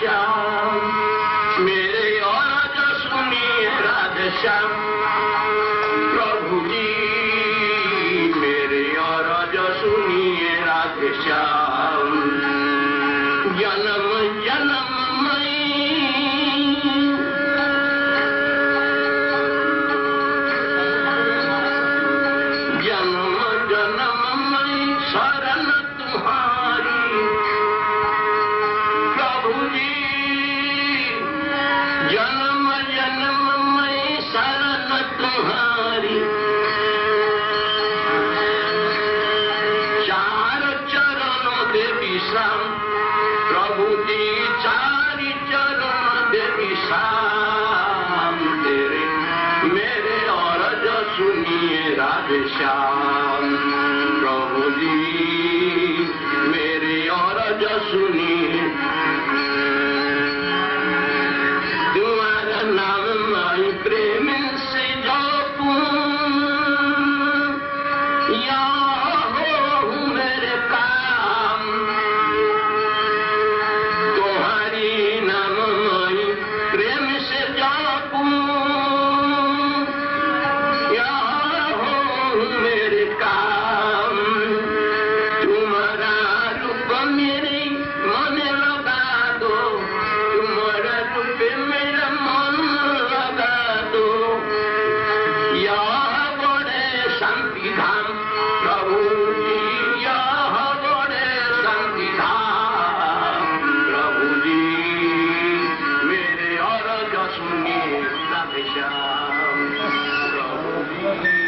श्याम मेरे और जो सुनिए राधे श्याम प्रभु जी मेरे और जो सुनिए राधे श्याम जन्म जन्ममयी जन्म जन्ममयी शरण तुम्हारी प्रभु जी जन्म जन्ममयी शरण तुम्हारी चार चरणों दे विश्राम प्रभु जी चारि चरण दे विश्राम तेरे मेरे और जो सुनिए राधे श्याम प्रभु जी मेरे और जो सुनिए तुम्हारा नाम मैं प्रेम से जपूं या हो मेरे काम तुम्हारी नाम मैं प्रेम से जपूं या हो मेरे काम तुम्हारा रूप मेरे मन लगा दो तुम्हारा रूप मेरा मन लगा दो यह बड़े शांति धाम प्रभु जी यह बड़े शांति धाम प्रभु जी मेरे और जो सुनिए राधे श्याम प्रभु जी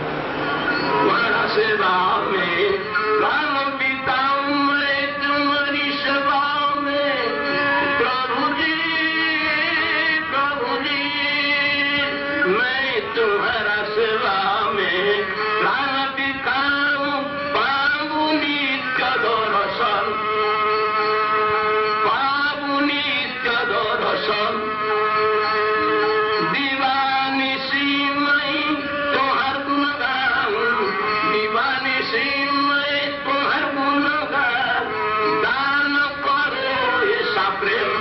तुम्हारा सेवा में राम बिताऊं मैं तुम्हारी सेवा में प्रभु जी मैं तुम्हारा सेवा में राम बिताऊं पाऊं नित्य दर्शन पाऊं नित्य दर्शन दीवानी सी मैं तुम्हार गुण गाऊं दीवानी सी मैं तुम्हार गुण गाऊं दान करो ऐसा प्रेम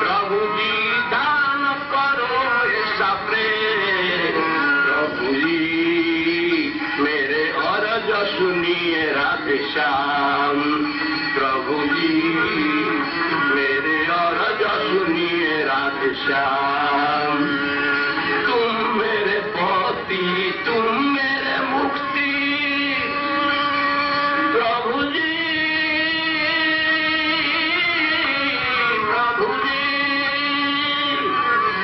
प्रभु जी दान करो ऐसा प्रेम प्रभु जी मेरे और जो सुनिए राधे श्याम प्रभु जी मेरे और जो सुनिए राधे श्याम तुम मेरे पति तुम मेरे मुक्ति प्रभु जी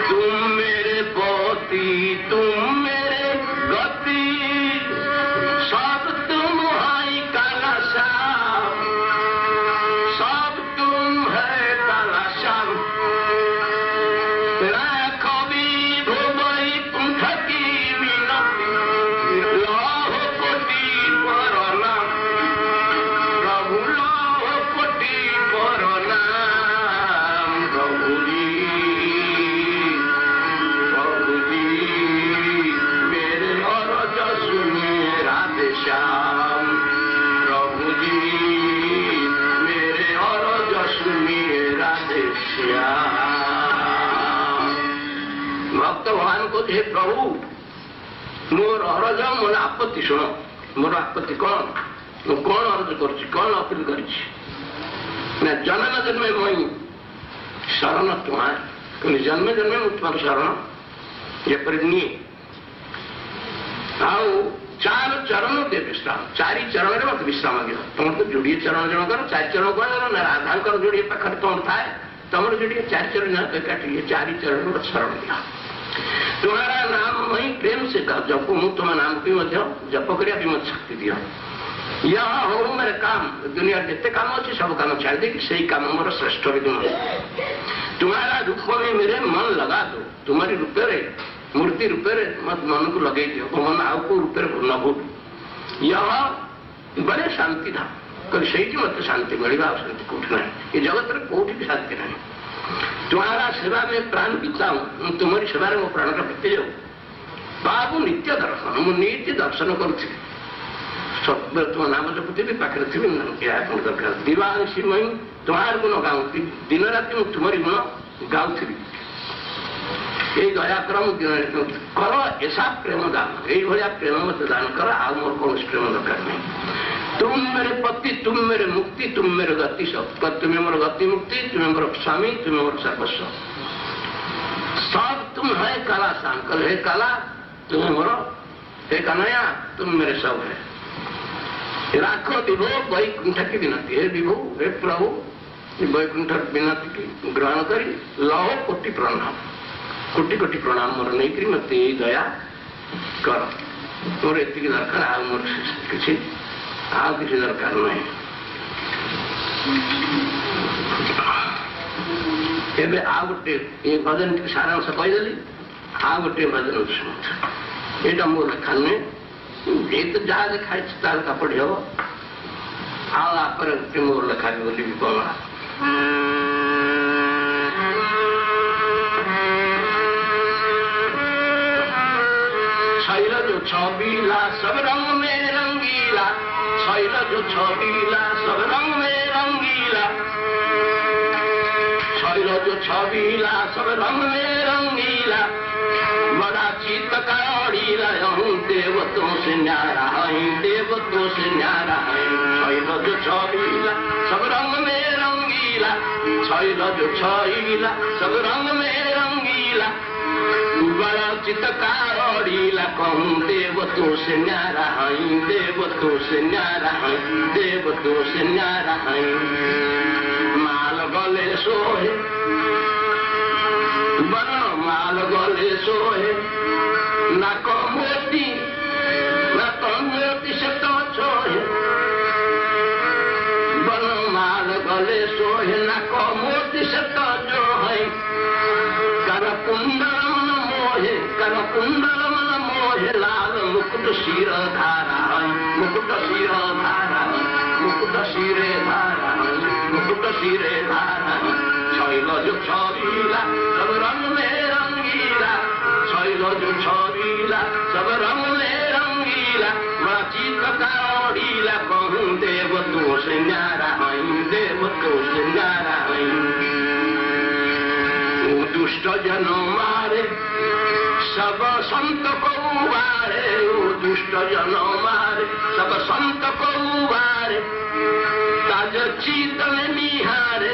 तुम मेरे पति तुम मेरे गति सब तुम है काला श्याम सब तुम है काला श्याम राखबी भुवई कुंठ की विनती लौह कोटि परनाम प्रभु लौह कोटि परनाम प्रभु जी मेरे और जो सुनिए राधे श्याम प्रभु जी मेरे और जो सुनिए राधे श्याम भक्त भगवान को हे प्रभु मोर अरज मोर आपत्ति शुण मोर आपत्ति कौन मु कौन अर्ज कर कौन अपील कर जन्म जन्मे मई शरण तुम्हारे जन्मे जन्मे मु तुम्हार शरण ଯେପରି ନିଏ ଆଉ ଚାର ଚରଣ ଦେ ବିଶ୍ରାମ ଚାରି ଚରଣରେ ମତେ ବିଶ୍ରାମ ଦିଅ ତମର ତ ଯୋଡ଼ିଏ ଚରଣ ଜଣଙ୍କର ଚାରି ଚରଣ କୁହାଗଲା ନା ରାଧାଙ୍କର ଯୋଡ଼ିଏ ପାଖରେ ତମର ଥାଏ ତମର ଯୋଡ଼ିଏ ଚାରି ଚରଣ ଏକାଠି ଚାରି ଚରଣର ଶରଣ ଦିଅ तुम्हारा नाम वही प्रेम से जप मु तुम नाम की जप करिया भी मत शक्ति दिया यह हो मेरे काम दुनिया जिते काम अच्छे सब काम छाड़ दे से काम मोर श्रेष्ठ विधि तुम्हारा रूप में मेरे मन लगा दो तुम्हारी रूपे मूर्ति रूपे मत मन को लगे दियो मन आउ को रूपे न भूल यह बड़े शांति धाम कहले से मत शांति मिलवा शांति कौट ना ये जगत कौटी भी शांति ना तुम्हारा सेवा में प्राण बिताऊं तुम्हारी सेवा मो प्राण बीते जाऊ बाबू नित्य दर्शन मु नित्य दर्शन करुच्छी तुम नाम जपुती भी पाखे थी दरकार दिवासी मुई तुम्हार गुण गाऊ दिन राति मुझे तुम्हारी गुण गाउथी ये दया कर ऐसा प्रेम दान ये प्रेम मत दान कर आ मोर कौन प्रेम दरकार नहीं तुम मेरे पति तुम मेरे मुक्ति तुम मेरे गति सब तुम्हें मोर गति मुक्ति तुम्हें मोर स्वामी तुम्हें मोर सर्वस्व सब तुम है काला शाम कल है काला तुम्हें मोर हे कन्हैया तुम मेरे सब है राख विभो वैकुंठ की विनती हे विभो हे प्रभु वैकुंठ विनती की ग्रहण करी लह कोटि प्रणाम कोटि कोटि प्रणाम मोर नहीं मत दया कर मोर एति दरकार आ मोर किसी दरकार नहीं एबे आ गोटे ये भजन सारांश कहीदेली आ गोटे भजन यहाँ मोर लेखा नुहे ये तो जहाँ लिखाई तालिका पढ़ी हम आपर मोर लेखा भी बोली कौन शैल जो छबीला सब रंग में रंगीला शैल जो छबीला सब रंग में रंगीला शैल जो छबीला सब रंग में रंगीला बड़ा चित्त काड़ीला देवतों से न्यारा है देवतों से न्यारा है शैल जो छबीला सब रंग में रंगीला शैल जो छबीला सब रंग में रंगीला बड़ा चित्त काड़ीला कहूँ देवतों से न्यारा है देवतों से न्यारा है देवतों से न्यारा है माल गले सोहे बन माल गले सोहे नाक मोती से तो छोहे बन माल गले सोहे नाक मोती से तो जो है कर कुंडल मन मोहे लाल मुकुट शिर धारा है मुकुट शिर धारा मुकुट शिरे धारा मुकुट शिरे धारा शैल जो छबीला सब रंग में रंगीला शैल जो छबीला सब रंग में रंगीला चित काड़ीला कहूँ देवतों से न्यारा है देवतों से न्यारा है दुष्ट जन मारे सब संत को उबारे दुष्ट जन मारे सब संत को उबारे ताज चित में निहारे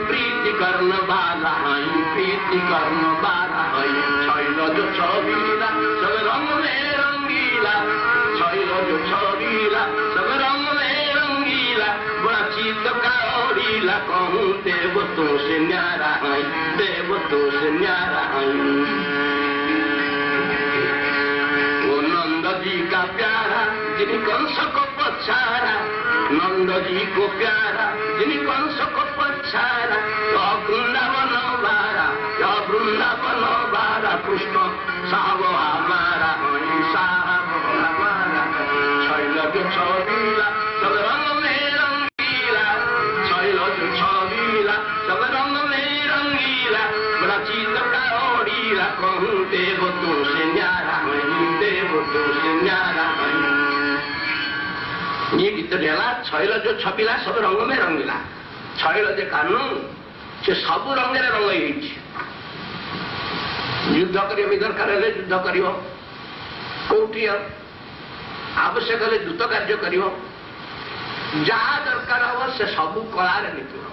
प्रीति कर्ण बाला है प्रीति कर्ण बाला है शैल जो छबीला सब रंग में रंगीला शैल जो छबीला सब रंग में रंगीला बड़ा चित काड़ीला कहूँ देवतों से न्यारा है देवतों से न्यारा है वो नंद जी का प्यारा जिन कंस को पछाड़ा नंद जी को प्यारा जिन कंस को पछाड़ा वृंदावन बारा कृष्ण साव हमारा साव हमारा शैल जो छबीला सब रंग में रंगीला शैल जो छबीला सब रंग में रंगीला बड़ा चित काड़ीला कहूँ देवतों से न्यारा है देवतों से न्यारा है ये गीत है शैल जो छबिला सब रंग में रंगीला शैल जे कानून से सब रंग में रंग युद्ध कर दरकार युद्ध कर कौटी आवश्यक हेल्ले द्रुत कार्य कर जहाँ दरकार हम से सब कलार निपुण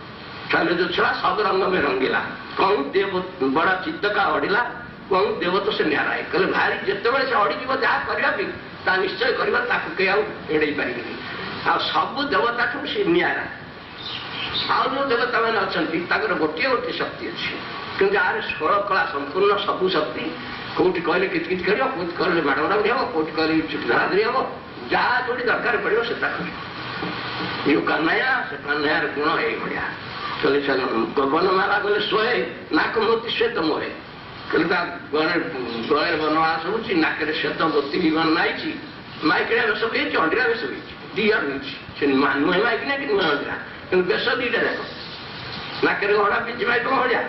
शैल जो छड़ा सब रंग में रंगीला कहूँ देव बड़ा चित्त का अड़िला कहूँ देवत से न्यारा है कहले भारी जिते से अड़ीज जहाँ करवा निश्चय करवा कई एड़े पारे आ सब देवता ठूँ से न्यारा आउ जो देवता मैंने अच्छा गोटे गोटे शक्ति अच्छी कि यार 16 कला संपूर्ण सबू शक्ति कौटी कहले कित कर कौटी कहले माड़माड़ा भी हम कौटी कहले धराधरी हम जहाँ जो दरकार पड़ो से ये कन्हैया से कन्हैयार गुण यही भाया चले चल बनमाला गले शोहे नाक मोती श्वेत मोहे कहले गले बनवास हो नाक श्वेत मोती भी बनाई माइकड़ा बेस भी अंडा बेस भी दिया ସେ ନୁହେଁ ମାଇକିନା କି ନୁହେଁ ହଜରା, କିନ୍ତୁ ବେଶ ଦିଟା ଯାକ। ନାକରେ ଘୋଡ଼ା ପିଞ୍ଚି ମାଇକ ଭଳିଆ,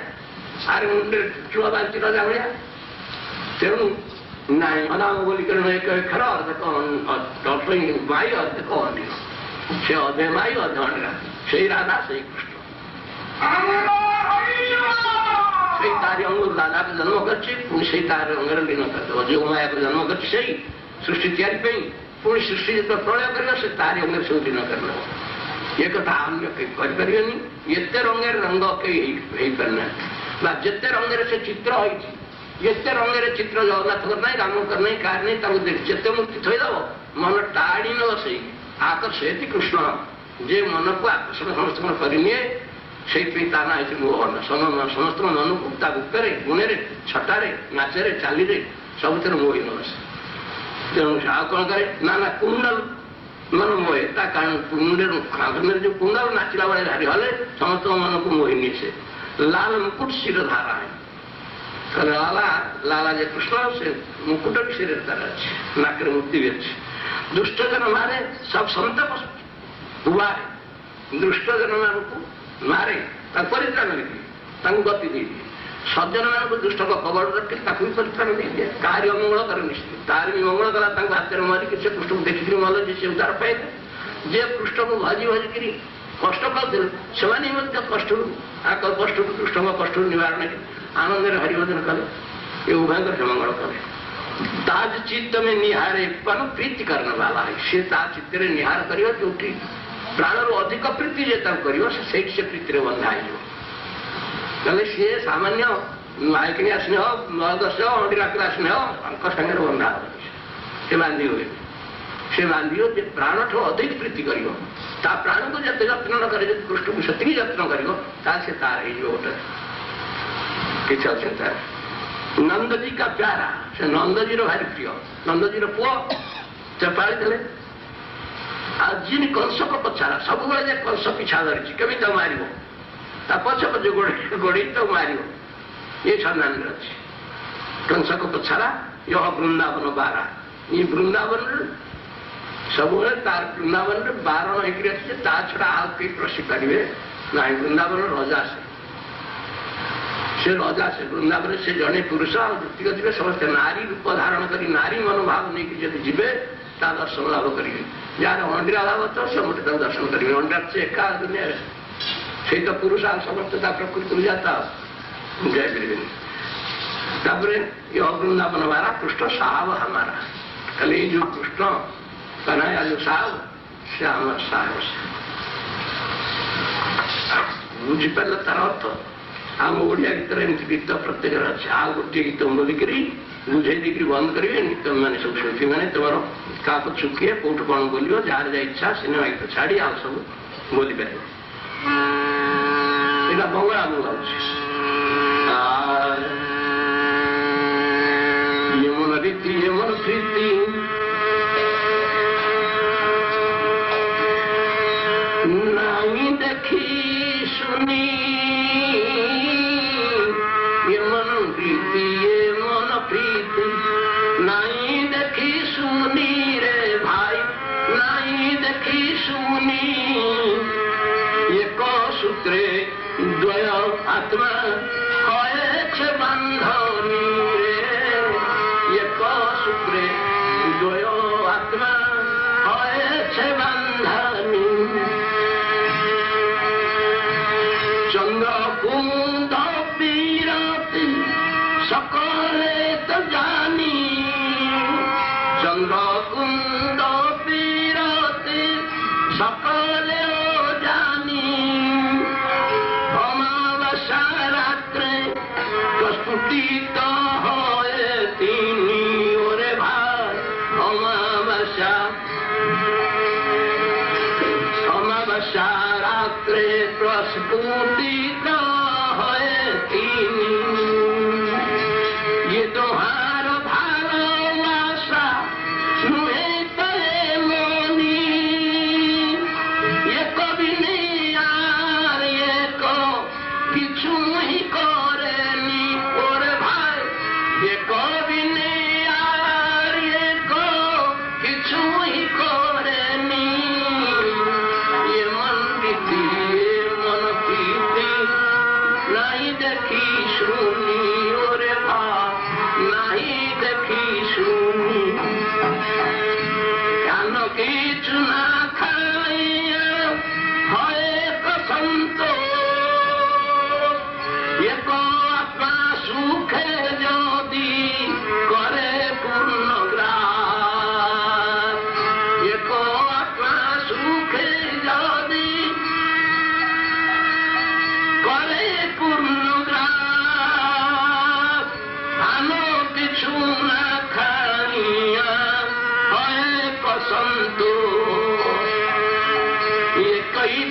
ଆରେ ମୁଣ୍ଡରେ ଚୁଆ ବାଞ୍ଚି ରଜା ଭଳିଆ। ତେଣୁ ନାଇଁ ଅନାମ ବୋଲିକରି ଏକ ଖେଳ ଅର୍ଦ୍ଧ ମାଇ ଅର୍ଦ୍ଧ ଅଣ୍ଡିର, ସେ ଅଧେ ମାଇ ଅଧେ ଅଣ୍ଡିରା, ସେଇ ରାଧା ସେଇ କୃଷ୍ଣ। ସେଇ ତାରି ଅଙ୍ଗରୁ ରାଧାକୁ ଜନ୍ମ କରିଛି, ପୁଣି ସେଇ ତାରି ଅଙ୍ଗରେ ଲୀନ କରିଦେବ। ଯୋଉ ମାୟାକୁ ଜନ୍ମ କରିଛି ସେଇ ସୃଷ୍ଟି ତିଆରି ପାଇଁ, ପୁଣି ସୃଷ୍ଟି ଯେତେବେଳେ ପ୍ରଳୟ କରିବ ସେ ତାରି ଅଙ୍ଗରେ ସବୁ ଲୀନ କରିଦେବ। ଏ କଥା ଅନ୍ୟ କେହି କରିପାରିବେନି। ଏତେ ରଙ୍ଗରେ ରଙ୍ଗ କେହି ହେଇପାରିନାହାନ୍ତି, ବା ଯେତେ ରଙ୍ଗରେ ସେ ଚିତ୍ର ହେଇଛି, ଯେତେ ରଙ୍ଗରେ ଚିତ୍ର ଜଗନ୍ନାଥଙ୍କର ନାହିଁ, ରାମଙ୍କର ନାହିଁ, କାହାର ନାହିଁ, ତାଙ୍କୁ ଯେତେ ମୂର୍ତ୍ତି ଥୋଇଦେବ ମନ ଟାଣି ନେବ ସେଇ ଆକର୍ଷୟତି କୃଷ୍ଣ। ଯେ ମନକୁ ଆକର୍ଷଣ ସମସ୍ତଙ୍କର କରିନିଏ, ସେଇଥିପାଇଁ ତା ନାଁ ହେଇଛି ମୋହନ। ସମସ୍ତଙ୍କ ମନକୁ ତା ରୂପରେ, ଗୁଣରେ, ଛଟାରେ, ନାଚରେ, ଚାଲିରେ ସବୁଥିରେ ମୋହି ନବସେ। ତେଣୁ ଆଉ କ'ଣ କରେ ନା କୁଣ୍ଡଲ ମନ ମୋହେ। ତା କାରଣ କୁଣ୍ଡରେ ଯୋଉ କୁଣ୍ଡଲ ନାଚିଲା ବେଳେ ଧାରି ହଲେ ସମସ୍ତଙ୍କ ମନକୁ ମୋହି ନିଏ। ସେ ଲାଲ ମୁକୁଟ ଶିର ଧାରା ଲାଲା ଯେ କୃଷ୍ଣ, ସେ ମୁକୁଟ ବି ଶିରରେ ତାର ଅଛି, ନାକରେ ମୂର୍ତ୍ତି ବି ଅଛି। ଦୁଷ୍ଟଜନ ମାରେ ସବ ସନ୍ତପ ହୁଆରେ, ଦୁଷ୍ଟଜନ ମାନଙ୍କୁ ମାରେ, ତାକୁ ପରିତ୍ରାଣ ଦେଇଦିଏ, ତାଙ୍କୁ ଗତି ଦେଇଦିଏ। ସଜ୍ଜନ ମାନଙ୍କୁ ଦୁଷ୍ଟଙ୍କ କବଳ ରଖି ତାକୁ ବି ପରିତ୍ରାଣ ଦେଇଦିଏ। କାହାରି ଅମଙ୍ଗଳ କରେ ନିଶ୍ଚିତ, ତାର ବି ମଙ୍ଗଳ କଲା। ତାଙ୍କ ହାତରେ ମାରିକି ସେ କୃଷ୍ଣକୁ ଦେଖିକିରି ମଲ ଯେ ସେ ଉଦ୍ଧାର ପାଇଲେ। ଯେ କୃଷ୍ଣକୁ ଭାଜି ଭାଜିକିରି କଷ୍ଟ ପାଉଥିଲେ ସେମାନେ ମଧ୍ୟ କଷ୍ଟରୁ କୃଷ୍ଣଙ୍କ କଷ୍ଟରୁ ନିବାରଣ ଆନନ୍ଦରେ ହରିଭଜନ କଲେ, ଏ ଉଭୟଙ୍କର ମଙ୍ଗଳ କଲେ। ତାଜ ଚିତ୍ତ ମେ ନିହାରେ ପ୍ରୀତି କରଣ ବାଲା, ସେ ତା ଚିତ୍ତରେ ନିହାର କରିବ। ଯୋଉଠି ପ୍ରାଣରୁ ଅଧିକ ପ୍ରୀତି ଯେ ତାକୁ କରିବ, ସେଇଠି ସେ ପ୍ରୀତିରେ ବନ୍ଧା ହେଇଯିବ। ନହେଲେ ସିଏ ସାମାନ୍ୟ ମାଇକିଣି ଆସିନେ ହଉ, 9-10 ଅଣ୍ଡି ରାତିରେ ଆସିନେ ହଉ, ତାଙ୍କ ସାଙ୍ଗରେ ବନ୍ଧା ହବ। ସେ ବାନ୍ଧି ହୁଏ, ସେ ବାନ୍ଧିବ ଯେ ପ୍ରାଣଠୁ ଅଧିକ ପ୍ରୀତି କରିବ। ତା ପ୍ରାଣକୁ ଯେତେ ଯତ୍ନ ନ କରେ, ଯଦି କୃଷ୍ଣକୁ ସେତିକି ଯତ୍ନ କରିବ, ତାହେଲେ ସେ ତାର ହେଇଯିବ ଗୋଟେ କିଛି ଅଚିନ୍ତା। ନନ୍ଦଜୀ କା ପ୍ୟାରା, ସେ ନନ୍ଦଜୀର ଭାରି ପ୍ରିୟ। ନନ୍ଦଜୀର ପୁଅ ସେ ପାଳିଥିଲେ। ଆଉ ଯିଏ କଂସକ ପଛାରା, ସବୁବେଳେ ଯେ କଂସ ପିଛା ଧରିଛି, କେମିତି ତାକୁ ମାରିବ, ତା ପଛେ ପଛେ ଗୋଡେଇ ତାକୁ ମାରିବ, ଏ ସନ୍ଧାନରେ ଅଛି। କଂସକ ପଛାରା ୟହ ବୃନ୍ଦାବନ ବାରା, ଏ ବୃନ୍ଦାବନରେ ସବୁବେଳେ ତାର ବୃନ୍ଦାବନରେ ବାରଣ ହେଇକିରି ଅଛି ଯେ ତା ଛଡା ଆଉ କେହି ପ୍ରସି ପାରିବେ ନାହିଁ। ବୃନ୍ଦାବନର ରଜା ସେ ରଜା, ସେ ବୃନ୍ଦାବନରେ ସେ ଜଣେ ପୁରୁଷ, ଆଉ ଯେତିକ ଯିବେ ସମସ୍ତେ ନାରୀ ରୂପ ଧାରଣ କରି, ନାରୀ ମନୋଭାବ ନେଇକି ଯଦି ଯିବେ ତା ଦର୍ଶନ ଲାଭ କରିବେ। ଯାହାର ଅଣ୍ଡିରା ଭାବ ତ ସେ ମୋଟେ ତାକୁ ଦର୍ଶନ କରିବେ। ଅଣ୍ଡିରା ସେ ଏକା ଦୁନିଆରେ, ସେଇ ତ ପୁରୁଷ, ଆଉ ସମସ୍ତେ ତା ପ୍ରକୃତିରୁ ଯାତା ଯାଇପାରିବେନି। ତାପରେ ଏ ବୃନ୍ଦାବନ ବାରା କୃଷ୍ଣ ସାହବ ହମାରା, ଖାଲି ଏଇ ଯୋଉ କୃଷ୍ଣ କହ୍ନୈୟା ଯୋଉ ସାହବ, ସେ ଆମର ସାହବ। ବୁଝିପାରିଲେ ତାର ଅର୍ଥ? ଆମ ଓଡ଼ିଆ ଗୀତରେ ଏମିତି ଗୀତ ପ୍ରତ୍ୟେକରେ ଅଛି। ଆଉ ଗୋଟିଏ ଗୀତ ବୋଲିକିରି ବୁଝେଇ ଦେଇକିରି ବନ୍ଦ କରିବେ। ତମେମାନେ ସବୁ ଶୁଣୁଛି ମାନେ ତମର କାହାକୁ ଚୁକିଏ କୋଉଠୁ କ'ଣ ବୋଲିବ, ଯାହାର ଯା ଇଚ୍ଛା ସିନେମା ଗୀତ ଛାଡ଼ି ଆଉ ସବୁ ବୋଲିପାରିବ। ଏଇଟା ବଙ୍ଗଳା ମୁଁ ଗାଉଛି। ଏମନ ରୀତି ଏମନ ପ୍ରୀତି ନାଇଁ ଦେଖି শুনি, এমন প্রীতি এমন প্রীতি নাই দেখি শুনি রে ভাই, নাই দেখি শুনি। এক সূত্রে দ্বয় আত্মা হয়েছে বান্ধনী রে, এক সূত্রে দ্বয় আত্মা হয়েছে বান্ধনী। চন্দ্র কুন্দ বিরতি সকলে তো জানি, চন্দ্র কুন্দ বিরতি সকলেও জানি। অমাবস্যা রাত্রে প্রস্ফুটিত হয়ে তিনি, ওরে ভাই অমাবস্যা রাত্রে প্রস্ফুটিত হয়ে তিনি। ये তোমার ভালোবাসা নুহে তো মনি, এ কবি নেই আর এক কিছুই করেনি, ওরে ভাই এ কবি নেই আর এক কিছুই করেনি।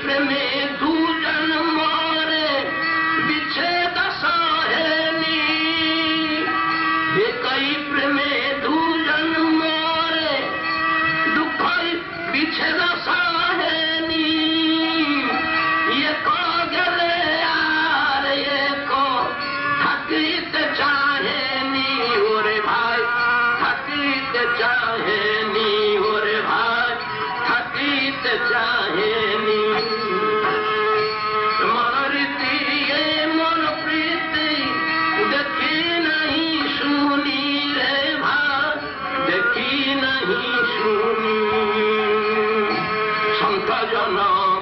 प्रेमे दूजन मोरे विच्छेद सहेनी एकई प्रेमे दूजन मोरे दुख विच्छेद सहेनी ये को गले यार ये को थकीत चाहेनी ओरे भाई थकीत चाहेनी ओरे भाई थकीत चाहेनी मरती ये मन प्रीति देखी नहीं सुनी रे भाई देखी नहीं सुनी संत जन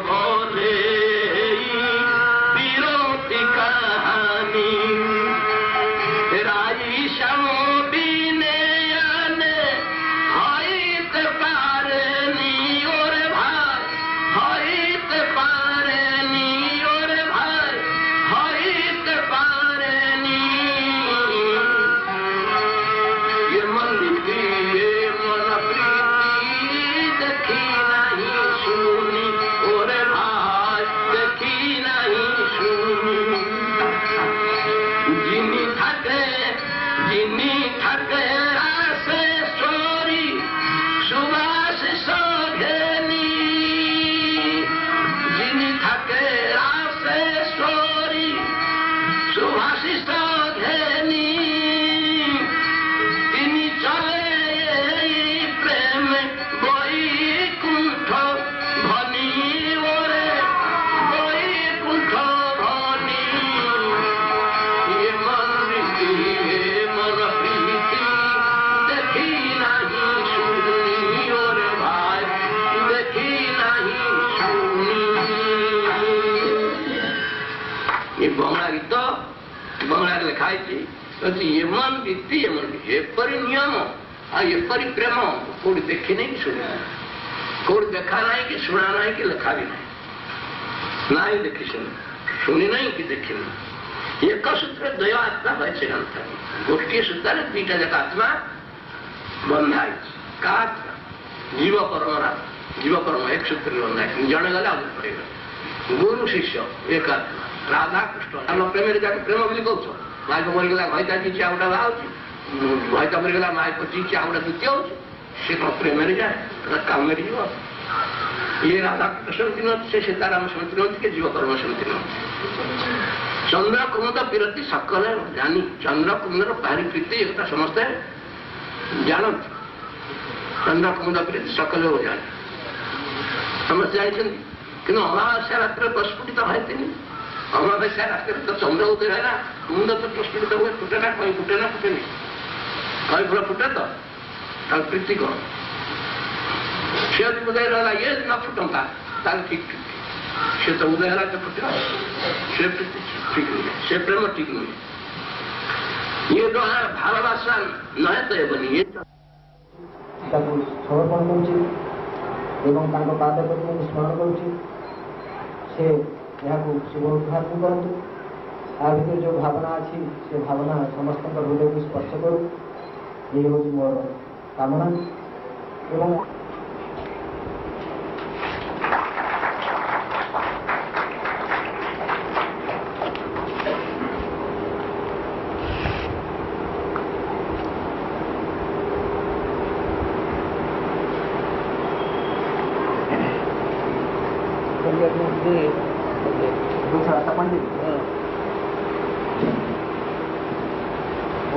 बोले विरोधी कहानी राई श्याम बिने आने हईत पारनी ओरे भाई हईत पारनी ओरे भाई हईत पारनी ये मन की ये मन प्रीति देखी नहीं सुनी ओरे भाई देखी नहीं सुनी जिनी থাকে রাসে সরি সুবাস সঘেনি যিনি থাকে রাসে সরি সুবাস সঘেনি তিনি চলে এই প্রেম বৈকুণ্ঠ ধনী ওরে বৈকুণ্ঠ ধনী ये मन रीति ये मन प्रीति देखी नहीं सुनी ओरे भाई देखी नहीं सुनी ये बंगला गीत बंगला लिखा है ये मन रीति ये मन एपरी नियम आ एपरी प्रेम कोई देखी नहीं सुनी कोई देखा नहीं कि सुना नहीं कि लिखा भी नहीं ना ही देखी सुनी नहीं कि देखी नहीं एक सूत्र द्वय आत्मा है गोष्ठी सूत्र दुईटा जाक आत्मा बंधा का आत्मा जीव कर्म एक सूत्र बंधा जड़े गले आगे पड़ेगा गुरु शिष्य एक आत्मा राधा कृष्ण आम प्रेम जाके प्रेम बोली कौच माइक मरीगला भईता चिची आउटा बाहर भईता मरीगला माइक चिची आउटा द्वितीय हो प्रेम जाए काम जीव ये राधा कृष्ण से सीताराम समिति नती के जीव कर्म समिति नती चंद्र कुमुद प्रीति सकल जानी चंद्र कुमुदर भारी प्रीति एक समस्ते जानते चंद्र कुमुद प्रीति सकल हो जाने समस्त जानते कि अमावास्या रात्र प्रस्फुटित है अमावास्या रात्र तो चंद्र उदय है ना कुमुद तो प्रस्फुटित हुए फुटे ना कहीं फुटे ना फुटे नहीं कहीं फुल फुटे तो प्रीति कौन से उदय रहा ये न फुटंता ठीक से तो उदय है तो फुटे से प्रीति ठीक नहीं से प्रेम ठीक नहीं ये जो है भालवासा नए तो बनी ये समर्पण कर पाद स्मरण करुच्ची शुभ उद्घाटन करूँ आ भर जो भावना अच्छी से भावना समस्त हृदय को स्पर्श करूँ ये हूँ मोर कामना एवं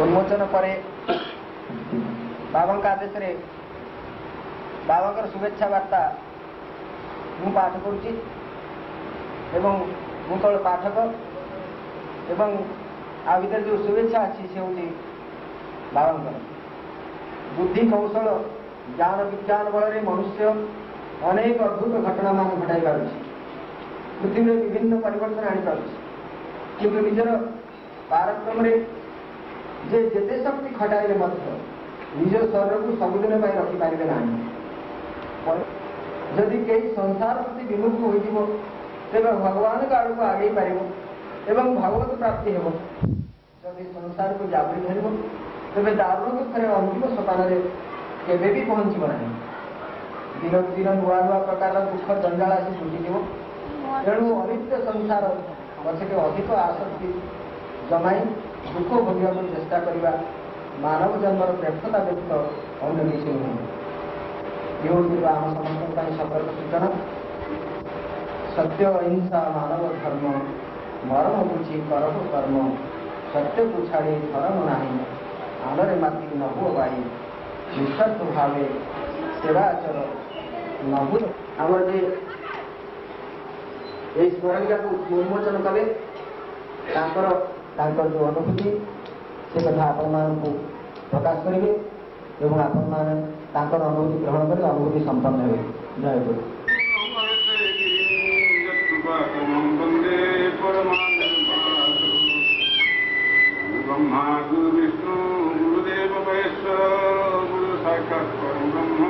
उन्मोचन पर बाबा आदेश बाबा शुभेच्छा वार्ता मु पाठ करुच्ची मु तल पाठक एवं आ भर जो शुभेच्छा अच्छी से हूँ बाबा बुद्धि कौशल ज्ञान विज्ञान बल मनुष्य अनेक अद्भुत घटना मान घटाई पार्छ पृथ्वी में विभिन्न परिवर्तन आनी पार्छ किंतु निजर पारक्रम जे जेते शक्ति खटाइले निज शरीर को सबुदिन रखिपारे ना जदि कई संसार प्रति विमुख हो तेज भगवान का आड़ को आगे पार एवं भागवत प्राप्ति हो जदि संसार को जाबड़ी धर तेज दारुण दुखर अंतिम सोपान केवे भी पहुंचब ना दिन दिन नुआ नुआ प्रकार दुख जंजाल आसी जुटिव ତେଣୁ ଅନିତ୍ୟ ସଂସାର ପଛରେ ଅଧିକ ଆସକ୍ତି ଜମାଇ ଦୁଃଖ ଭୋଗିବାକୁ ଚେଷ୍ଟା କରିବା ମାନବ ଜନ୍ମର ବ୍ୟର୍ଥତା ବ୍ୟତୀତ ଅନ୍ୟ କିଛି ନୁହେଁ। ଏ ହେଉଛି ଆମ ସମସ୍ତଙ୍କ ପାଇଁ ସତର୍କ ସୂଚନା। ସତ୍ୟ ଅହିଂସା ମାନବ ଧର୍ମ ମରମ ବୁଝି କରବ କର୍ମ ସତ୍ୟକୁ ଛାଡ଼ି ଧର୍ମ ନାହିଁ ଆନରେ ମାତି ନହୁଅ ବାଡ଼ି ନିଃସ୍ୱାର୍ଥ ଭାବେ ସେବାଚର ନବୁ ଆମର ଯେ এই ସ୍ମରଣିକାକୁ ଉନ୍ମୋଚନ କଲେ ତାଙ୍କର ଯେଉଁ ଅନୁଭୂତି ସେ କଥା ଆପଣମାନଙ୍କୁ ପ୍ରକାଶ କରିବେ ଏବଂ ଆପଣମାନେ ତାଙ୍କର ଅନୁଭୂତି ଗ୍ରହଣ କରି ଅନୁଭୂତି ସମ୍ପନ୍ନ ହେବେ। ଜୟ ଗୁରୁ। ब्रह्मा गुरु विष्णु गुरुदेव महेश्वर गुरु साक्षात् परब्रह्म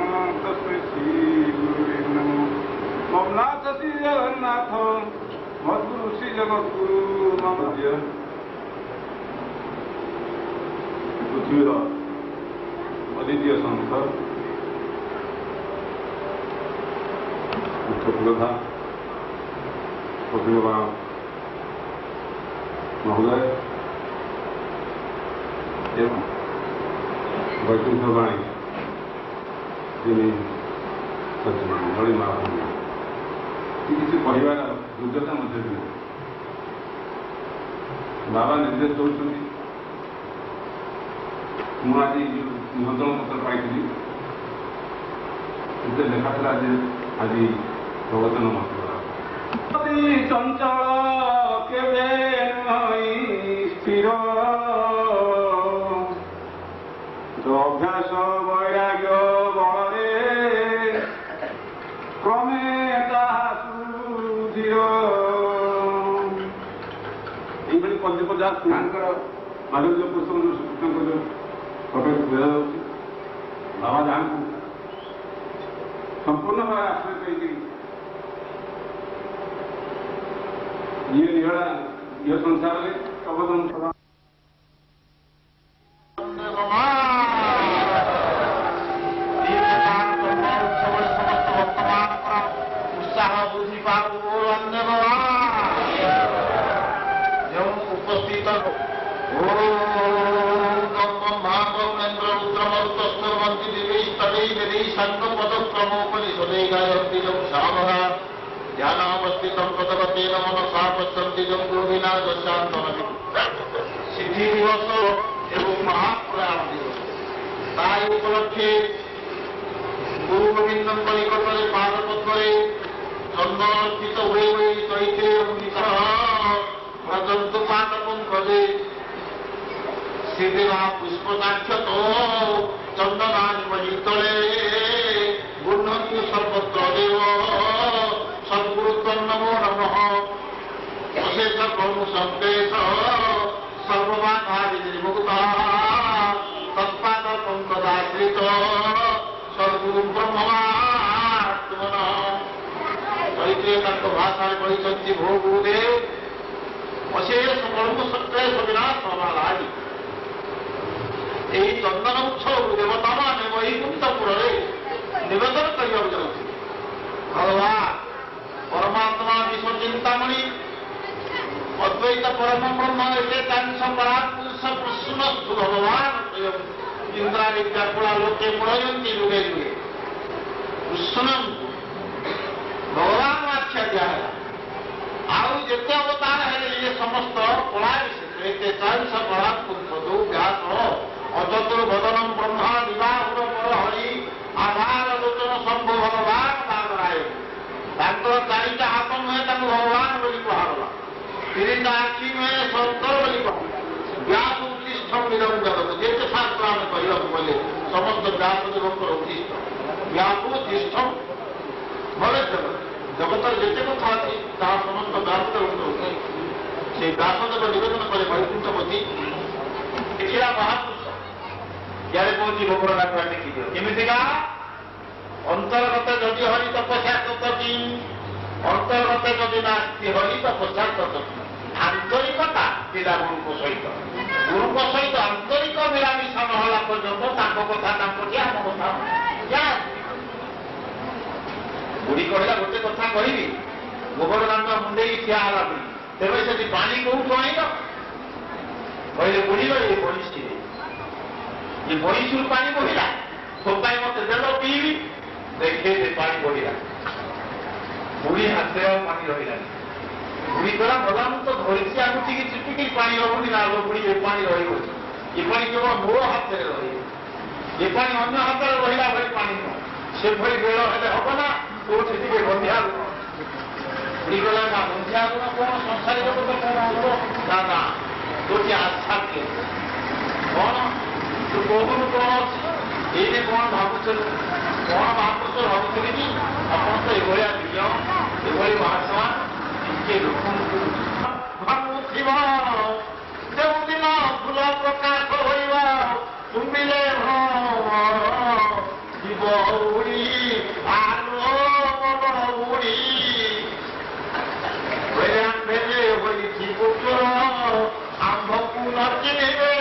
तस्मै श्री गुरुवे नमः। ममनाथ श्री जगन्नाथ मद्गुरु श्री जगद्गुरु मम पृथ्वीर अद्वितीय संत मुख्यप्रधा प्रतिभा महोदय एवं वैकुंठ वाणी जिन सचिव महाप्रभु किसी कहबार योग्यता मध्य बाबा निर्देश दौरान मुझे निमंत्रण पत्र पाई लेखा था आज प्रवचन चंचल केवे स्थिर अभ्यास वैराग्य बड़े क्रमे सुधीर ये पंचपदा माधुर्य पुस्तक जो फटो दिया बाबा जहाँ को संपूर्ण भाव आश्रय करके ये निहड़ा ये संसार में अवदान सदा उपस्थित पदक्रमोपनिषदे गायन्ति जं श्यामः ध्यानावस्थितं पदवतेन मनसा पश्यन्ति जं गुरुविनाशशान्तनम् सिद्धि दिवस एवं महाप्रयाण दिवस ताई उपलक्षे गुरु गोविंदଙ୍କ ନିକଟରେ ପାଦପଦ୍ମରେ ଚନ୍ଦନ ଅର୍ପିତ ହୋଇ ହୋଇ କହିତେ ଭଜନ୍ତୁ ପାଦପଂ ଖଜେ श्रीदेवा पुष्पदाक्षत चंदनानि महीतले गुणन्तु सर्वत्र देव सद्गुरुत्वं नमो नमः अशेष ब्रह्म संदेश सर्वबाधाविनिर्मुक्ता तत्पादकं तदाश्रित सद्गुरु ब्रह्मवात्मनः କହିଥିଲେ ତାଙ୍କ ଭାଷାରେ କହିଛନ୍ତି ଭୋ ଗୁରୁଦେବ ଅଶେଷ ବ୍ରହ୍ମ ସତ୍ୟ ବିନାଶ ହେବା ଲାଗି ଏହି ଚନ୍ଦନ ଉତ୍ସବକୁ ଦେବତାମାନେ ବୈକୁଣ୍ଠପୁରରେ ନିବେଦନ କରିବାକୁ ଯାଉଥିଲେ। ଭଗବାନ ପରମାତ୍ମା ବିଶ୍ୱ ଚିନ୍ତାମଣି ଅଦ୍ୱୈତ ପରମ ବ୍ରହ୍ମ ଏତେ କାଂଶ ପରାପୁରୁଷ ପ୍ରସୂନସ୍ତୁ ଭଗବାନ ଇନ୍ଦ୍ରାଣୀ ବ୍ୟାକୁଳା ଲୋକେ ମୁଳୟନ୍ତି ଯୁଗେ ଯୁଗେ କୃଷ୍ଣଙ୍କୁ ଭଗବାନ ଆଖ୍ୟା ଦିଆହେଲା। ଆଉ ଯେତେ ଅବତାର ହେଲେ ଇଏ ସମସ୍ତ କଳା ବିଶେଷ ଏତେ କାଂଶ ପରାପୁରୁଷ ଯୋଉ ବ୍ୟାସ ଅଚତୁର୍ଭଦନಂ ବ୍ରହ୍ମା ବିବାହୁର ପର ହରି ଆଧାର ଲୋଚନ ଶମ୍ଭୁ ଭଗବାନ ନାରାୟଣ ତାଙ୍କର ଚାରିଟା ହାତ ନୁହେଁ ତାଙ୍କୁ ଭଗବାନ ବୋଲି କୁହାଗଲା ତିନିଟା ଆଖି ନୁହେଁ ଶଙ୍କର ବୋଲି କୁହାଗଲା ବ୍ୟାସ ଉତ୍ତିଷ୍ଠ ନିରମ୍ ଜଗତ ଯେତେ ଶାସ୍ତ୍ର ଆମେ କହିବାକୁ ଗଲେ ସମସ୍ତ ବ୍ୟାସ ଦେବଙ୍କର ଉତ୍ତିଷ୍ଠ ବ୍ୟାସ ଉତ୍ତିଷ୍ଠ ଭବେ ଜଗତର ଯେତେ କଥା ଅଛି ତାହା ସମସ୍ତ ବ୍ୟାସ ଦେବଙ୍କର ଉତ୍ତିଷ୍ଠ সেই ବ୍ୟାସଦେବ ନିବେଦନ କଲେ ବୈକୁଣ୍ଠପତି ଦେଖିଲା ମହାପୁରୁଷ यारे पहुंची भोगର ଡାକରା ଦେଖିଦିଅ କେମିତିକା ଅନ୍ତର୍ଗତ ଯଦି ହରି ତପସ୍ୟା ତତୀ ଅନ୍ତର୍ଗତ ଯଦି ନାସ୍ତି ହରି ତପସ୍ୟା ତତୀ ଆନ୍ତରିକତା ପିଲାଗୁରୁଙ୍କ ସହିତ ଗୁରୁଙ୍କ ସହିତ ଆନ୍ତରିକ ମିଳାମିଶା ନହେଲା ପର୍ଯ୍ୟନ୍ତ ତାଙ୍କ କଥା ତାଙ୍କଠି ଆମ କଥା ବୁଢ଼ୀ କହିଲା ଗୋଟେ କଥା କହିବି ଗୋବର ଦାଣ୍ଡ ମୁଣ୍ଡେଇ ଠିଆ ହେଲା ବୋଲି ତେବେ ସେଠି ପାଣି କୋଉଠୁ ଆଣିଲ କହିଲେ ବୁଡ଼ିବ ଏ ବଇଁଶୀରେ ଏ ବଇଁଶୀରୁ ପାଣି ବହିଲା ତୋ ପାଇଁ ମତେ ଦେଲ ପିଇବି ଦେଖେ ପାଣି ବହିଲା ବୁଢ଼ୀ ହାତରେ ଆଉ ପାଣି ରହିଲାନି ବୁଢ଼ୀ କହିଲା ଭଲ ମୁଁ ତ ଧରିଛି ଆଗୁଠିକି ଚିପିକି ପାଣି ରହୁନି ନା ବୁଢ଼ୀ ଏ ପାଣି ରହିବ ଏ ପାଣି କେବଳ ମୋ ହାତରେ ରହିବ ଏ ପାଣି ଅନ୍ୟ ହାତରେ ରହିଲା ଭଳି ପାଣି ନୁହଁ ସେଭଳି ବେଳ ହେଲେ ହବ ନା କୋଉଠି ଟିକେ ବନ୍ଧ୍ୟା ବୁଢ଼ୀ କହିଲା ନା ବନ୍ଧ୍ୟା ଗୁଣ କଣ ସଂସାରିକ କଥା କଣ ହବ ନା ନା ତୋଠି ଆଶା କିଏ କଣ ତୁ କହୁନୁ କଣ ଅଛି ଏଇନେ କଣ ଭାବୁଛ କଣ ମହାପୁରୁଷ ଭାବୁଥିଲି କି ଆପଣ ତ ଏଭଳିଆ ଦିନ ଏଭଳି ମହାତ୍ମା ଟିକେ ଲୋକଙ୍କୁ ଭାବୁଥିବ ଯେଉଁଦିନ ଫୁଲ ପ୍ରକାଶ ହୋଇବ ତୁମ୍ବିଲେ ଯିବ ଉଡ଼ି ଆଲୋ ଉଡ଼ି ବେଲେ ହୋଇଛି ପୁତ୍ର ଆମ୍ଭକୁ ନଚିବେ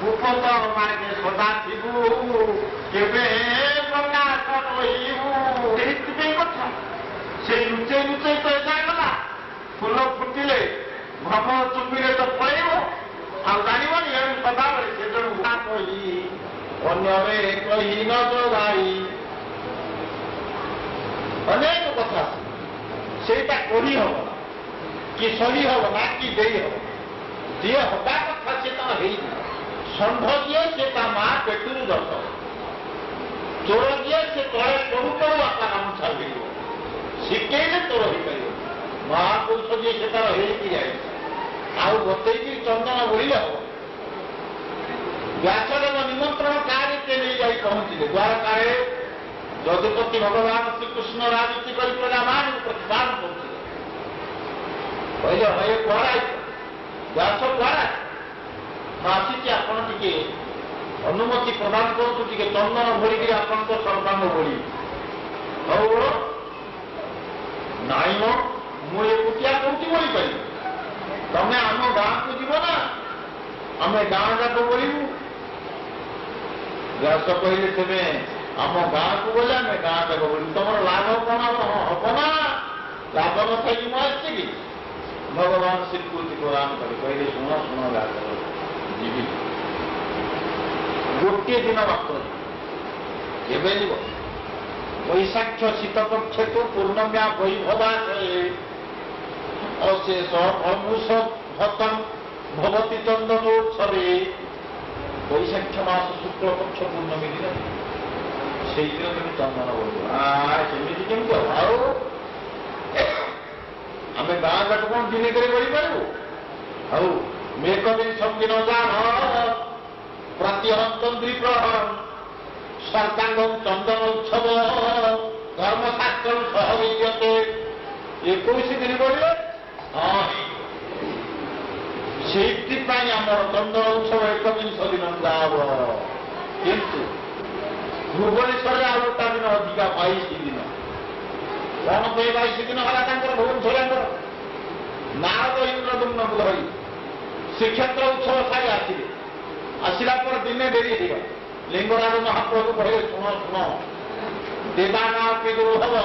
ଉପତ ମାର୍ଗେ ସଦା ଥିବୁ କେବେ ପ୍ରକାଶ ରହିବୁ ସେଇଥିପାଇଁ କଥା ସେ ଲୁଚେଇ ଲୁଚେଇ ତ ଗଲା ଫୁଲ ଫୁଟିଲେ ଭ୍ରମ ଚୁମ୍ବିରେ ତ ପଳେଇବ ଆଉ ଜାଣିବନି ଏଣୁ ସଦାବେଳେ ସେ ଜଣେ କହି ଅନ୍ୟରେ କହି ନ ଯୋଗାଇ ଅନେକ କଥା ସେଇଟା କରି ହବ କି ସହି ହବ ନା କି ଦେଇ ହବ ଯିଏ ହବା କଥା ସେ ତାର ହେଇଯିବ ଷଣ୍ଢ ଯିଏ ସେ ତା ମା ପେଟରୁ ଦଶ ଚୋର ଯିଏ ସେ ତଳେ କରୁ କରୁ ବାପା ଗାମୁଛା ଭିଡ଼ିବ ଶିଖେଇଲେ ଚୋର ହେଇପାରିବ ମହାପୁରୁଷ ଯିଏ ସେ ତାର ହେଇକି ଯାଇଛି ଆଉ ବତେଇକି ଚନ୍ଦନ ବୋଳିଲେ ହବ ବ୍ୟାସଦେବ ନିମନ୍ତ୍ରଣ କାରେ ସେ ନେଇଯାଇ ପହଞ୍ଚିଲେ ଦ୍ୱାରକାରେ ଯଦୁପତି ଭଗବାନ ଶ୍ରୀକୃଷ୍ଣ ରାଜନୀତି କରି ପ୍ରଜାମାନଙ୍କୁ ପ୍ରତିବାଦ କରୁଥିଲେ କହିଲେ ହଏ କୁଆଡ଼େ ବ୍ୟାସ କୁଆଡ଼େ ମୁଁ ଆସିଛି ଆପଣ ଟିକେ ଅନୁମତି ପ୍ରଦାନ କରନ୍ତୁ ଟିକେ ଚନ୍ଦନ ଭରିକିରି ଆପଣଙ୍କ ସର୍ବାଙ୍ଗ ଭଳି ହଉ ନାଇଁ ମ ମୁଁ ଏକୁଟିଆ କୋଉଠି ବଳିପାରିବି ତମେ ଆମ ଗାଁକୁ ଯିବ ନା ଆମେ ଗାଁ ଯାକ ବଳିବୁ ବ୍ୟାସ କହିଲେ ତେବେ ଆମ ଗାଁକୁ ଗଲେ ଆମେ ଗାଁ ଯାକ ବଳିବୁ ତମର ଲାଭ କଣ ହବ ନା ଲାଭ ନଥାଇକି ମୁଁ ଆସିଛି କି ଭଗବାନ ଶ୍ରୀକୃତି ପ୍ରଦାନ କଲେ କହିଲେ ଶୁଣ ଶୁଣ ବ୍ୟାସ ଯିବି ଗୋଟିଏ ଦିନ ମାତ୍ର କେବେ ଯିବ ବୈଶାଖ୍ୟ ଶୀତପକ୍ଷକୁ ପୂର୍ଣ୍ଣମ୍ୟା ବୈଭବାଶୟ ଅଶେଷ ଅମୁଷ ଭତଂ ଭବତୀ ଚନ୍ଦନୋତ୍ସବେ ବୈଶାଖ୍ୟ ମାସ ଶୁକ୍ଳପକ୍ଷ ପୂର୍ଣ୍ଣମୀ ଦିନ ସେଇଦିନ କେମିତି ଚନ୍ଦନ ବୋଲିବ ସେମିତି କେମିତି ହବ ଆଉ ଆମେ ଗାଁ ଯାକ କଣ ଦିନେକରେ କରିପାରିବୁ ଆଉ ମେକଦିନ ସଙ୍ଗୀନ ଯାନ ପ୍ରତିହନ୍ତಂ ଦ୍ୱିପ୍ରହରଂ ସର୍ବାଙ୍ଗଂ ଚନ୍ଦନ ଉତ୍ସବ ଧର୍ମଶାସ୍ତ୍ର ସହ ବିଦ୍ୟତେ 21 ଦିନ କରିବେ ସେଇଥିପାଇଁ ଆମର ଚନ୍ଦନ ଉତ୍ସବ 1 ଦିନ ଯାବ କିନ୍ତୁ ଭୁବନେଶ୍ୱରରେ ଆଉ ଗୋଟା ଦିନ ଅଧିକା 22 ଦିନ କଣ ପାଇଁ 22 ଦିନ ହେଲା ତାଙ୍କର ଭୁବନେଶ୍ୱରଙ୍କର ନାରଦ ଇନ୍ଦ୍ରଦୁମ୍ନକୁ ଧରି ଶ୍ରୀକ୍ଷେତ୍ର ଉତ୍ସବ ସାରି ଆସିଲେ ଆସିଲା ପରେ ଦିନେ ଡେରି ହେଇଗଲା ଲିଙ୍ଗରାଜ ମହାପ୍ରଭୁ କହିଲେ ଶୁଣ ଶୁଣ ଦେବାନା ବିଦୁର୍ଭବ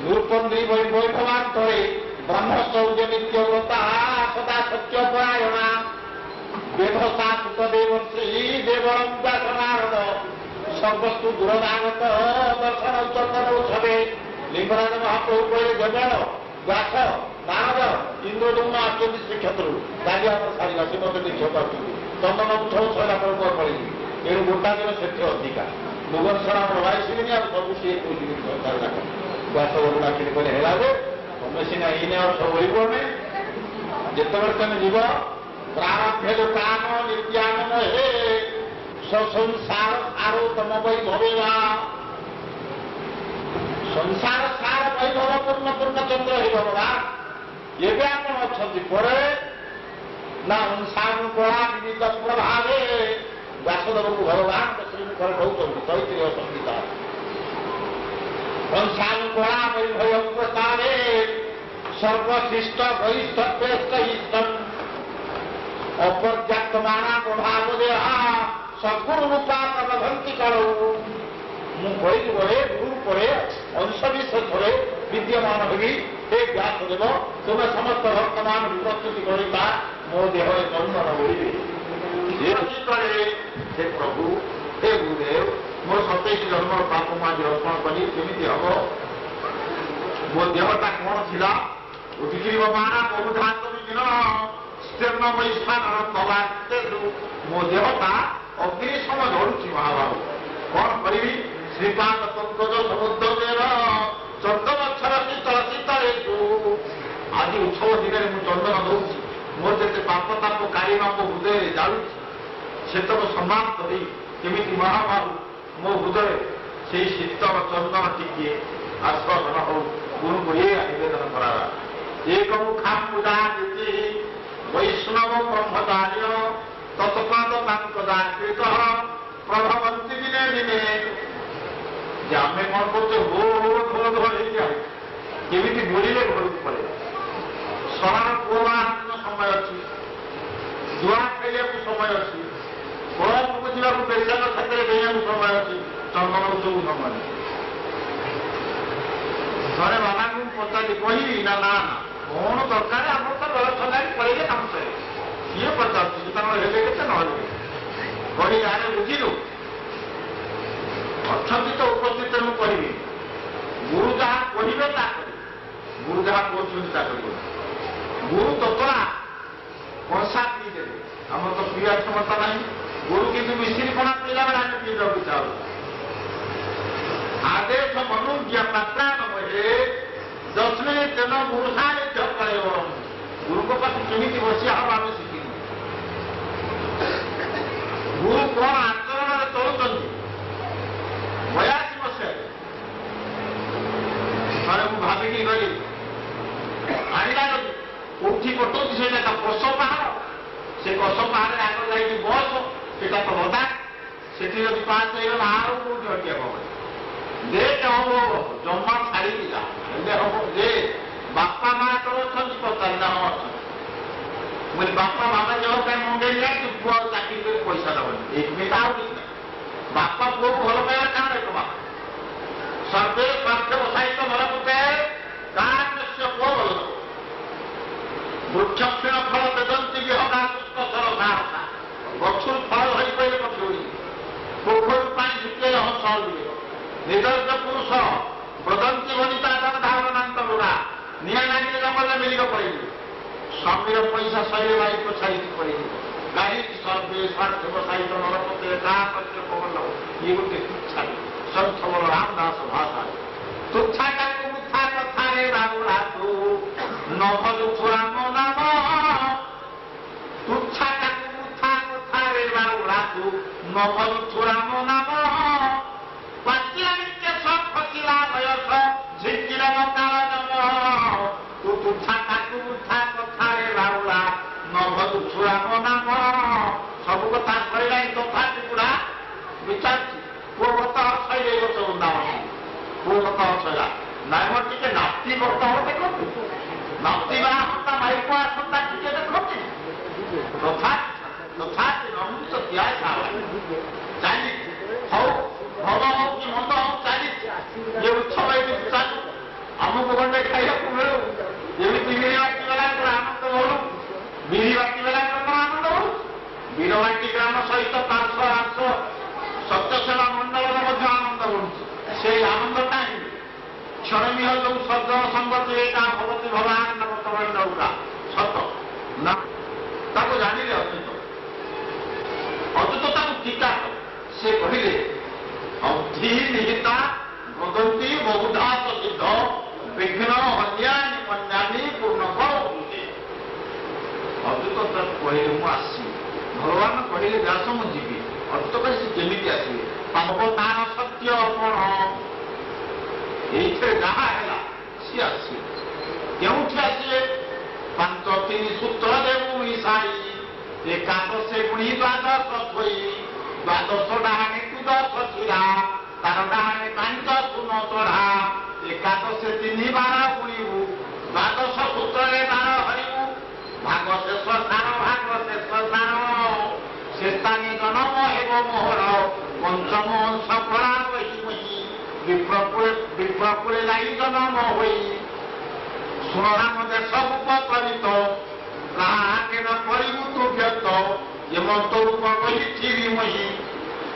ନୃପନ୍ଦ୍ରୀ ବୈଭବାନ୍ତରେ ବ୍ରହ୍ମଚୌର୍ଯ୍ୟ ନିତ୍ୟବ୍ରତା ସଦା ସତ୍ୟପରାୟଣା ବେଭସା ସୁତଦେବର୍ଷୀ ଦେବରଂ ବ୍ୟାସ ନାରଦ ସର୍ବସ୍ତୁ ଦୂରଦାଗତ ଦର୍ଶନ ଚନ୍ଦନ ଉତ୍ସବେ ଲିଙ୍ଗରାଜ ମହାପ୍ରଭୁ କହିଲେ ଦେବର ବ୍ୟାସ ନାରଦ ଇନ୍ଦ୍ରଦୁମ୍ନ ଆସୁଛନ୍ତି ଶ୍ରୀକ୍ଷେତ୍ରରୁ କାଲି ଆମର ସାରିବା ସେ ମୋତେ ଦେଖିବାକୁ ଆସୁଛନ୍ତି ଚନ୍ଦନ ଉତ୍ସବ ସରିଲା ପରେ ମୋର ପଳେଇଯିବି ଏଣୁ ଗୋଟା ଦିନ ସେଠି ଅଧିକା ଭୁବନେଶ୍ୱର ଆମର 22 ଦିନ ଆଉ ସବୁ ସିଏ 21 ଦିନ ସରକାର ଯାକ ବ୍ୟାସ ଘରୁ ଡାକିଲେ କହିଲେ ହେଲା ଯେ ତମେ ସିନା ଏଇନେ ଆଉ ସବୁ ହେଇପଡ଼େ ଯେତେବେଳେ ତମେ ଯିବ ପ୍ରାରବ୍ଧ କାମ ନିତ୍ୟାନମ ହେ ସଂସାର ସାର ତମ ବୈଭବେବା ସଂସାର ସାର ବୈଭବ ପୂର୍ଣ୍ଣ ପୂର୍ଣ୍ଣଚନ୍ଦ୍ର ହେଇ ଭଗବାନ ଏବେ ଆପଣ ଅଛନ୍ତି ପରେ ନା ସଂସାର କଳା ବିବିଧ ପ୍ରଭାବେ ବ୍ୟାସଦେବଙ୍କୁ ଭଗବାନଙ୍କ ଶ୍ରୀମୁଖରେ କହୁଛନ୍ତି ଚୈତ୍ରୀୟ ସଂହିତା ସଂସାର କଳା ବୈଭବ ପ୍ରତାରେ ସର୍ବଶିଷ୍ଟ ବୈଷ୍ଠ ଅପର୍ଯ୍ୟାପ୍ତ ମାନା ପ୍ରଭାବ ଦେହା ସଦ୍ଗୁରୁ ରୂପା ପ୍ରବଧନ୍ତି କଳୁ কলিযুগরে গুরু পরে অংশবিশেষরে বিদ্যমান হবি হে ব্যাসদেব তুমি সমস্ত বর্তমান প্রস্তুতি করিতা ମୋ ଦେହରେ ଚନ୍ଦନ ବୋଳିବେ କରେ ହେ ପ୍ରଭୁ ହେ ଗୁରୁଦେବ ମୋ 27 ଜନ୍ମର ପାପ ମୁଁ ଆଜି ଅର୍ପଣ କଲି କେମିତି ହବ ମୋ ଦେହଟା କଣ ଥିଲା ଉଠିକିରି ବାନା ବହୁଧାନ୍ତ ବିଘ୍ନ ସ୍ତୀର୍ଣ୍ଣ ବୈଶାଖର କବାଟରୁ ମୋ ଦେହଟା ଅଗ୍ନି ସମ ଝଡୁଛି ମହାବାବୁ କଣ କରିବି ଶ୍ରୀକାନ୍ତ ପଙ୍କଜ ସମୁଦ୍ର ଦେବ ଚନ୍ଦ୍ରବଚ୍ଛର ଶୀତଳ ଶୀତରେ ଆଜି ଉତ୍ସବ ଦିନରେ ମୁଁ ଚନ୍ଦନ ଦଉଛି ମୋର ଯେତେ ପାପ ତାପ କାଳିମା ମୋ ହୃଦୟରେ ଯାଉଛି ସେତକ ସମାପ୍ତ ହୋଇ କେମିତି ମହାବାବୁ ମୋ ହୃଦୟରେ ସେଇ ଶୀତଳ ଚନ୍ଦନ ଟିକିଏ ଆଶ୍ୱାସନ ହଉ ଗୁରୁଙ୍କୁ ଏ ନିବେଦନ କରାଗଲା ଏକ ମୁଖା ପୂଜା ଦିତି ବୈଷ୍ଣବ ବ୍ରହ୍ମଚାର୍ୟ ତତ୍ପାଦ ତାଙ୍କ ଦାର୍ଶିକ ପ୍ରଭବନ୍ତି ଦିନେ ଦିନେ ଯେ ଆମେ କଣ କରୁଛେ ହୋ ହୋ ଢୋଲ ଢୋଲ ହେଇକି ଆଉ କେମିତି ବୋଲିଲେ ଘରକୁ ପଳେଇବା ସରାର ପୁଅମାନଙ୍କ ସମୟ ଅଛି ଦୁଆ ଖେଳିବାକୁ ସମୟ ଅଛି କଳକୁ ଯିବାକୁ ବେଶାକ କ୍ଷେତ୍ରରେ ବେଇବାକୁ ସମୟ ଅଛି ଚନ୍ଦନ ସବୁ ସମୟ ଥରେ ବାବାଙ୍କୁ ପଚାରି କହିବି ନା ନା କଣ ଦରକାର ଆମର ତ ଘର ସଜାଡ଼ି ପଳେଇଲେ କାମ ସରେ କିଏ ପଚାରୁଛି ତାଙ୍କର ହେଲେ କେତେ ନହେଲେ କହି ଆରେ ବୁଝିଲୁ ଅଛନ୍ତି ତ ଉପସ୍ଥିତ ମୁଁ କହିବି ଗୁରୁ ଯାହା କହିବେ ତା କରିବେ ଗୁରୁ ଯାହା କହୁଛନ୍ତି ତା କରିବେ ଗୁରୁ ତତଳା କଂସା ପିଇଦେବେ ଆମର ତ ପିଇବା କ୍ଷମତା ନାହିଁ ଗୁରୁ କିନ୍ତୁ ମିଶ୍ରି ପଣା ପିଇଲା ବେଳେ ଆମେ ପିଇବାକୁ ଚାହୁଁ ଆଦେଶ ମନୁଜ୍ଞ ପାତ୍ରାନ ବହେ ଦଶମୀ ତେନ ଗୁରୁ ସାହିତ୍ୟ କରିବ ଗୁରୁଙ୍କ ପାଖରେ କେମିତି ବସିବା ହବ ଆମେ ଶିଖିବୁ ଗୁରୁ କଣ ଆଚରଣରେ ଚଳୁଛନ୍ତି 82 ମସିହାରେ ଥରେ ମୁଁ ଭାବିକି ଗଲି ଆଣିଲା କୋଉଠି କଟଉଛି ସେଇଟା ତା କଷ ପାହାଡ଼ ସେ କଷ ପାହାଡ଼ରେ ଆଗ ଯାଇକି ବସ ସେଟା ତ ଲଦାଖ ସେଠି ଯଦି ପାସ୍ ହେଇଗଲା ଆଉ କୋଉଠି ଅଟିଆ ହବ ଦେଖ ହବ ଜମା ଛାଡ଼ିକି ଯା ହେଲେ ହବ ଯେ ବାପା ମା ତ ଅଛନ୍ତି ପଚାରି ନା ଅଛନ୍ତି ମୁଁ ବାପା ମାମା ଜଣ ପାଇଁ ମଙ୍ଗେଇ ଯାଏ ତୁ ପୁଅ ଚାକିରି କରି ପଇସା ଦେବନି ଏମିତି ଆଉ କିଛି ନାହିଁ ବାପା ପୁଅକୁ ଭଲ ପାଇବା କାରଣ ଏକ ବାପା ସର୍ବେ ସ୍ୱାର୍ଥ ସାହିତ୍ୟ ଭଲ ପୁତେ କାରଣ ପୁଅ ଭଲ ବୃକ୍ଷକ୍ଷୀଣ ଫଳ ଦେଦନ୍ତି ବିହଗା ପୁଷ୍ପ ସର ସାହସା ଗଛରୁ ଫଳ ଧରି ପାଇଲେ ପଛେ ଉଡ଼ିଯିବ ପୋଖରୀ ପାଣି ଶୁଖିଲେ ହସ ଉଡ଼ିବ ନିର୍ଦ୍ଦୟ ପୁରୁଷ ପ୍ରଦନ୍ତି ଭନିତା ଧାରଣାନ୍ତ ଲୁଣା ନିଆଁ ଲାଗିଲେ ଜଙ୍ଗଲରେ ମିଳିବ ପଡ଼ିଯିବ ସ୍ୱାମୀର ପଇସା ଶୈଳୀ ବାଇକ ଛାଡ଼ିକି ପଡ଼ିଯିବ ଗାଡ଼ି ସର୍ବେ ସ୍ୱାର୍ଥକ ସାହିତ୍ୟ ନରପତି କାହା ପତ୍ର ପବନ ଇଏ ଗୋଟେ ତୁଚ୍ଛା ସନ୍ଥ ବଳ ରାମଦାସ ଭାଷା ତୁଚ୍ଛାଟାକୁ ମୁଥା କଥାରେ ବାବୁଳା ତୁ ନଭଲୁଛୁ ରାମ ନାମ ତୁଚ୍ଛାଟାକୁ ମୁଥା କଥାରେ ବାବୁଳା ତୁ ନଭଲୁଛୁ ରାମ ନାମ ପାଚିଲା କେଶ ଫକିଲା ବୟସ ଝିଙ୍କିଲା କାଳ ଜମ ତୁ ତୁଚ୍ଛାଟାକୁ ମୁଥା କଥାରେ ବାବୁଳା ନଭଲୁଛୁ ରାମ ନାମ ସବୁ କଥା କହିଲାଣି ତଥାପି ବୁଢ଼ା ବିଚାରୁଛି ପୁଅ କଥା ଶୈଳୀ ଗଛ ବୃନ୍ଦାବନ ପୁଅ କଥା ଶୈଳା ନାଇଁ ମୋର ଟିକେ ନାତି ବର୍ତ୍ତ ହବ ଦେଖନ୍ତୁ ନାତି ବା ଆସନ୍ତା ମାଇକ ଆସନ୍ତା ଟିକେ ଦେଖନ୍ତି ତଥାପି ରମୁଚ ତିଆ ଚାଲି ହଉ ଭଲ ହଉ କି ମନ୍ଦ ହଉ ଚାଲିଛି ଏ ଉତ୍ସବ ଏମିତି ଚାଲୁ ଆମକୁ ଗଣ୍ଡେ ଖାଇବାକୁ ମିଳୁ ଯେମିତି ବିରି ବାଟି ବେଲାଙ୍କର ଆନନ୍ଦ ବଢୁ ବିରି ବାଟି ବେଲାଙ୍କର ଆନନ୍ଦ ବଢୁ ବୀରବାଟି ଗ୍ରାମ ସହିତ 500 ସତ୍ୟସେବା ମଣ୍ଡଳର ମଧ୍ୟ ଆନନ୍ଦ ବଢୁଛି ସେଇ ଆନନ୍ଦଟା ହିଁ କ୍ଷଣମୀୟ ଯୋଉ ସଜ୍ଜନ ସଂଗତି ଏଇଟା ଭଗତୀ ଭଗବାନ ବର୍ତ୍ତମାନ ନୌକା ସତ ନା ତାକୁ ଜାଣିଲେ ଅଚ୍ୟୁତ ତାକୁ ଟୀକା ସେ କହିଲେ ଅଧି ନିହିତା ବଦନ୍ତି ବହୁଧା ସିଦ୍ଧ ବିଘ୍ନ ହନ୍ୟାନି ମନ୍ୟାନି ପୂର୍ଣ୍ଣ ଅଚ୍ୟୁତ ତାକୁ କହିଲେ ମୁଁ ଆସିବି ଭଗବାନ କହିଲେ ବ୍ୟାସ ମୁଁ ଯିବି ଅଚ୍ୟୁତ କହି ସେ କେମିତି ଆସିବେ ଅବତାର ସତ୍ୟ କଣ ଏଇଥିରେ ଯାହା ହେଲା ସିଏ ଆସିବେ କେଉଁଠି ଆସିବେ 5 ସୂତ୍ରରେ ମୁଁ ମିଶାଇ ଏକାଦଶେ ପୁଣି ଦ୍ୱାଦଶ ଥୋଇ ଦ୍ୱାଦଶ ଡାହାଣୀକୁ 10 ଶିରା ତାର ଡାହାଣୀ 5 ସୁନ ଚଢ଼ା ଏକାଦଶେ 3 ବାର ବୁଣିବୁ ଦ୍ୱାଦଶ ସୂତ୍ରରେ 12 ହରିବୁ ଭାଗ ଶେଷ ସାର ଭାଗ ଶେଷ ସାର ଶେଷାନୀ ଜନମ ହେବ ମୋହର ପଞ୍ଚମ ଅଂଶ ଫଳା ବହି ବହି বিপ্লবপুরে যাই জন্ম হই সোনারাম দেশ উপকরিত কেন করিবু তু ব্যক্ত যেমন তরূপ বহিছি মহি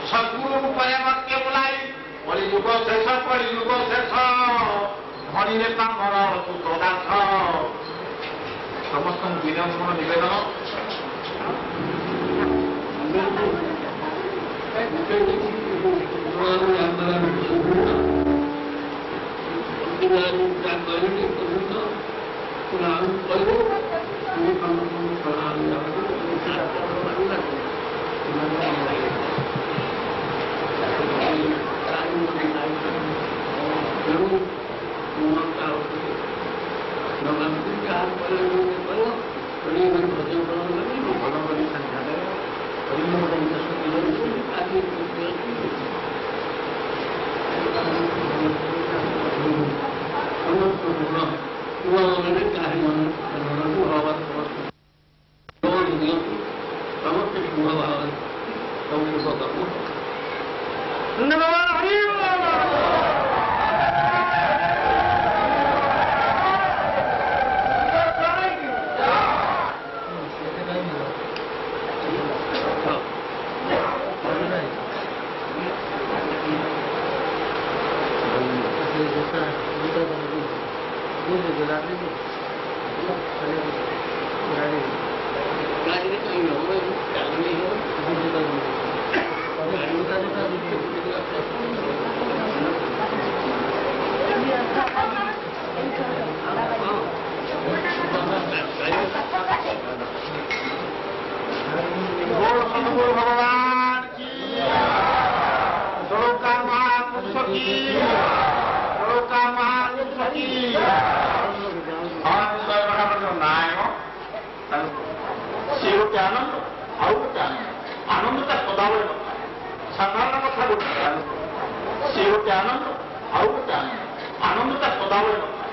সদ্গুরু রূপে বাক্যে বলাই কলিযুগ শেষ কলিযুগ শেষ হরিরে কামর সুত দাস সমস্ত বিনম্র নিবেদন भगवान की का महापुरुष की का महापुरुष की ସେ ଗୋଟେ ଆନନ୍ଦ ଆଉ ଗୋଟେ ଆନନ୍ଦଟା ସଦାବେଳେ ନଥାଏ ସାଧାରଣ କଥା ଗୋଟେ ସେ ଗୋଟେ ଆନନ୍ଦ ଆଉ ଗୋଟେ ଆନନ୍ଦଟା ସଦାବେଳେ ନଥାଏ